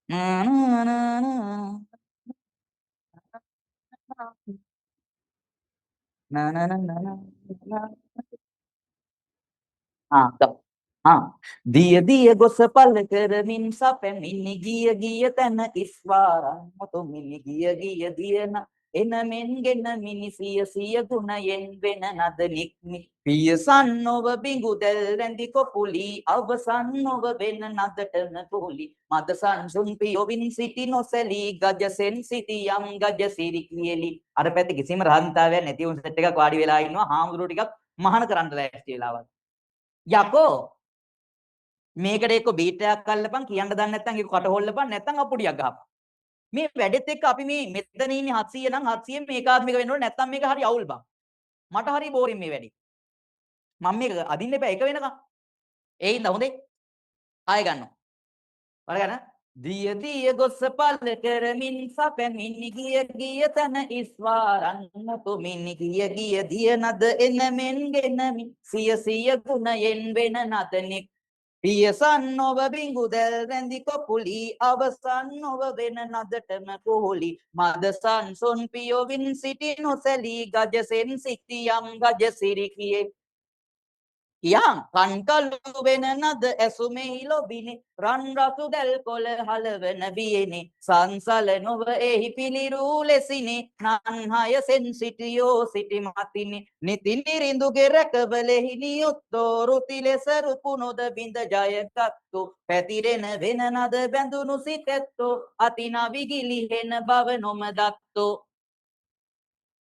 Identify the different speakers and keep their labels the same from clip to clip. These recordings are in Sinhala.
Speaker 1: Na, na, na, na, na, na, na, na, na. දිය දිය ගොස පල කරමින් සැපෙමිනි ගිය ගිය තැන ඉස්වාරං මුතුමිනි ගිය ගිය දියන එනමෙන් ගෙන මිනිසිය සිය ගුණයෙන් වෙන නද නික්මි පියසන් නොව බිඟු දැල් රැඳි කොපුලි අවසන් නොව වෙන නදටම පොලි මද සංසුන් පියොවින් සිටි නොසැලී ගජසෙන් සිටියම් ගජ සිරි කියලි අර පැත්තේ කිසිම රහන්තාවයක් නැති උන් සෙට් එකක් වාඩි වෙලා ඉන්නවා හාමුදුරුවෝ ටිකක් මහාන කරන්න ලෑස්ති වෙලා යකෝ මේකට එක්ක බීට් එකක් අල්ලපන් කියන්න දන්නේ නැත්නම් ඒක කට හොල්ලපන් නැත්නම් අපුඩියක් ගහපන් මේ වැඩෙත් එක්ක අපි මේ මෙතන ඉන්නේ 700 නම් 700 මේකාත්මික වෙන්න ඕනේ නැත්නම් මේක හරි අවුල් බං මට හරි බෝරින් මේ වැඩි මම මේක අදින්න එපා එක වෙනකම් ඒ හින්දා හොඳේ ආයෙ ගන්නවා බලගන්න දිය දිය ගොස්ස පල්ල කරමින් සැපෙමිනි ගිය ගිය තන ඉස්වාරන්න තුමිනි ගිය ගිය දිය නද එන මෙන් ගෙනමි සිය සිය ගුණයෙන් වෙන නදනෙක් පියසන් නොව බිඟු දැල් රැඳි කොපුලි අවසන් නොව වෙන නදටම කොහොලි මද සංසොන් පියොවින් සිටි නොසැලී ගජසෙන් සිටියම් ගජ සිරිකියේ යම් කන්කලු වෙන නද ඇසුමෙහි ලොබිනේ රන් රතු දැල් කොළ හලවන බියනේ සංසල නොව එහි පිලිරූ ලෙසිනේ නන්හයසෙන් සිටියෝ සිටි මතිනේ නිතිනිරිඳුගේ රැකවලෙහි නියුත්තෝ රුති ලෙස රුපු නොද බිඳ ජයගත්තු පැතිරෙන වෙන නද බැඳුණු සිතැත්තෝ අතිනවි ගිලිහෙන බව නොමදත්තෝ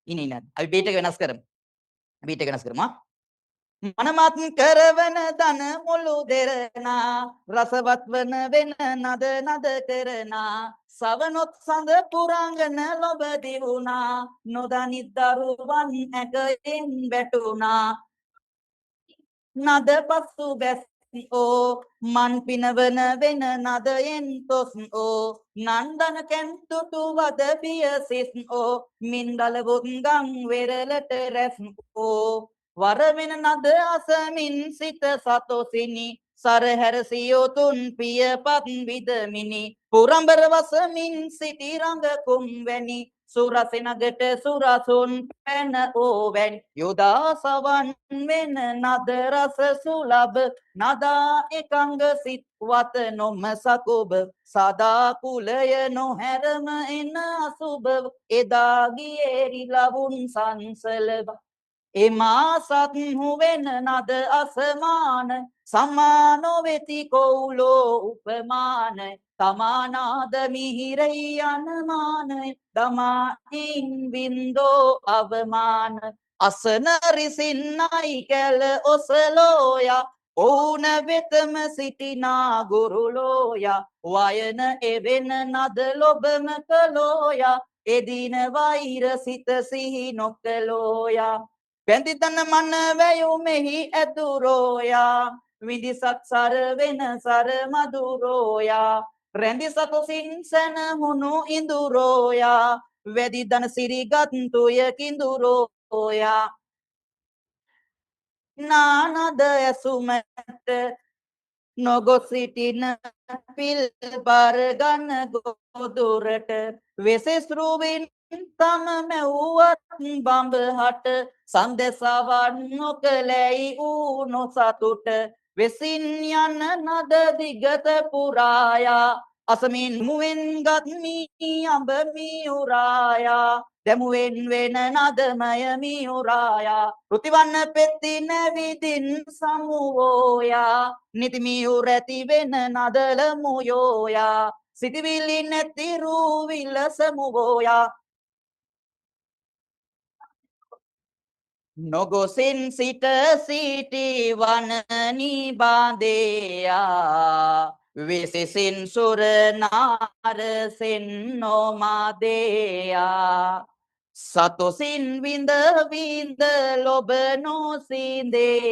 Speaker 1: ඉනින අපි බීට් එක වෙනස් කරමු බීට් එක වෙනස් කරමු මනමත් කරවන දන මුළු දෙරනා රසවත් වන වෙන නද නද කරනා සවනොත් සඳ පුරාංගන ලොබ දිවුණා නොදනි දරුවන් ඇකයෙන් වැටුණා නද පසු බැස්සි ඕ මන් පිනවන වෙන නදයෙන් තොස් ඕ නන්දන කැන්තුතු වද පියසිස් ඕ මින්දලවුත් ගං වෙරලට රැස් ඕ වරවෙන නද අසමින් සිත සතොසිනි සරහැර සියොතුන් පියපත් විදමිනි පුරඹර වසමින් සිටි රඟකුම් වැනි සුරසෙනගට සුරසුන් පැන ඕවැනි යොදා සවන් වෙන නද රස සුලබ නදා එකංග සිත් වත නොම සකුබ සදා කුලය නොහැරම එන අසුබ එදා ගියේ රිලවුන් සංසලබ එමා සත්හු වෙන නද අසමාන සමානොවෙති කොවුලෝ උපමාන තමානාද මිහිරයි අනමානය දමායින් වින්දෝ අවමාන අසන රිසින්නයි කැල ඔසලෝයා ඕන වෙතම සිටිනා ගුරුලෝයා වයන එවෙන නද ලොබම කලෝයා එදින වෛර සිත සිහි නොකලෝයා පැඳිතන මන වැයුමෙහි ඇතුරෝයා විදිසත් සර වෙන සර මදුරෝයා රැඳි සතුසින් සැනහුණු ඉඳුරෝයා වැදි දන සිරිගත්තුය කිඳුරෝයා නානද ඇසුමට නොගොස් සිටින පිල් බරගන ගොදුරට වෙසෙස්රුවින් තම මැව්වත් බඹහට සන්දසවන් නොකලැයි ඌ නොසතුට වෙසින් යන නද දිගත පුරායා අසමින් මුවෙන් ගත්මී අඹ මියුරායා දැමුවෙන් වෙන නදමය මියුරායා ෘතිවන්න පෙත්ති නැවිදින් සමුවෝයා නිතිමියුර ඇති වෙන නදල මුයෝයා සිටිවිලි නැති රූවිල සමුවෝයා නොගොසින් සිට සිටි වනනි බාදේයා විසිසින් සුරනාරසෙන් නොමාදේයා සතුසින් විඳ විඳ ලොබ නොසින්දේයා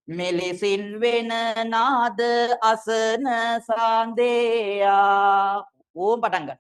Speaker 1: මෙලෙසින් වෙන නාද අසන සාන්දේයා ඕම් පටන් ගන්න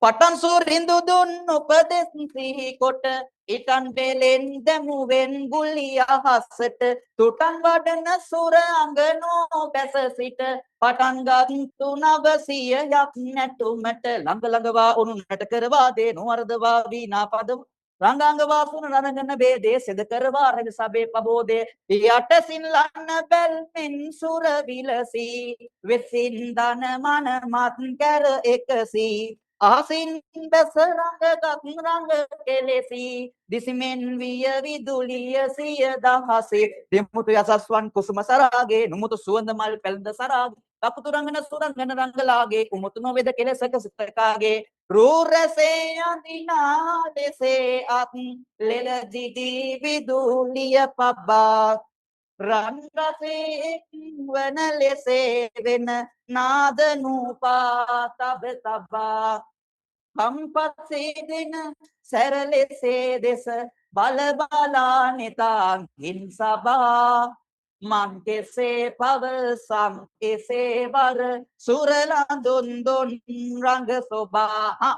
Speaker 1: පටන් සුරිඳු දුන් උපදෙස් සිහි කොට ඉටන් පෙලෙන් දැමුවෙන් ගුලිය අහසට තුටන් වඩන සුර අඟනෝ බැස සිට පටන් ගත්තු නවසියයක් නැටුමට ළඟ ළඟවා උණුනට කරවා දේ නොවරදවා වීණා පද රංගාංගවා පුන රණගන බේදේ සෙද කරවා රජ සබේ පබෝදේ යට සිල්ලන්න බැල්මෙන් සුර විලසී වෙසින් දන මන මත් කර එකසී ආසින් බැස රඟගත් රඟ කෙලෙසි දිසිමෙන් විය විදුලිය සිය දහසේ දෙමුතු යසස්වන් කුසුම සරාගේ නුමුතු සුවඳ මල් පැළඳ සරාගේ කපුතු රංගන සුරංගන රංගලාගේ උමුතු නොවේද කෙලෙසක සිතකාගේ රූරසේ අඳිනා දෙසේ අත් ලෙල දිදි විදුලිය පබ්බා රන් රසේ වන ලෙසේ වෙන නාද නූපා තබ තබා කම්පස්සේ දෙන සැරලෙසේ දෙස බල බලා නෙතාගින් සබා මං කෙසේ පවසම් කෙසේ වර සුරලඳුන් දොන් රඟ සොබා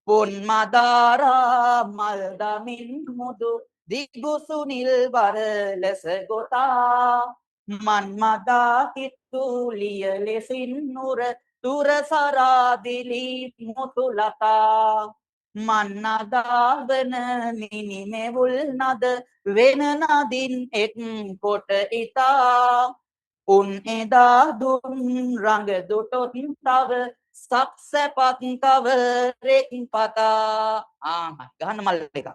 Speaker 1: පොන් මදාරා මල් දමින් මුදු දිගු සුනිල් වර ලෙස ගොතා මන් මදා කිත්තුලිය ලෙසින් නුර තුර සරාදිලි මුතුලතා මන්නදාවන මිනිමෙවුල් නද වෙන නදින් එක් කොට ඉතා උන් එදා දුන් රඟ දුටොත් තව සක්සැපත් කවරෙක් පතා ගහන්න මල් එක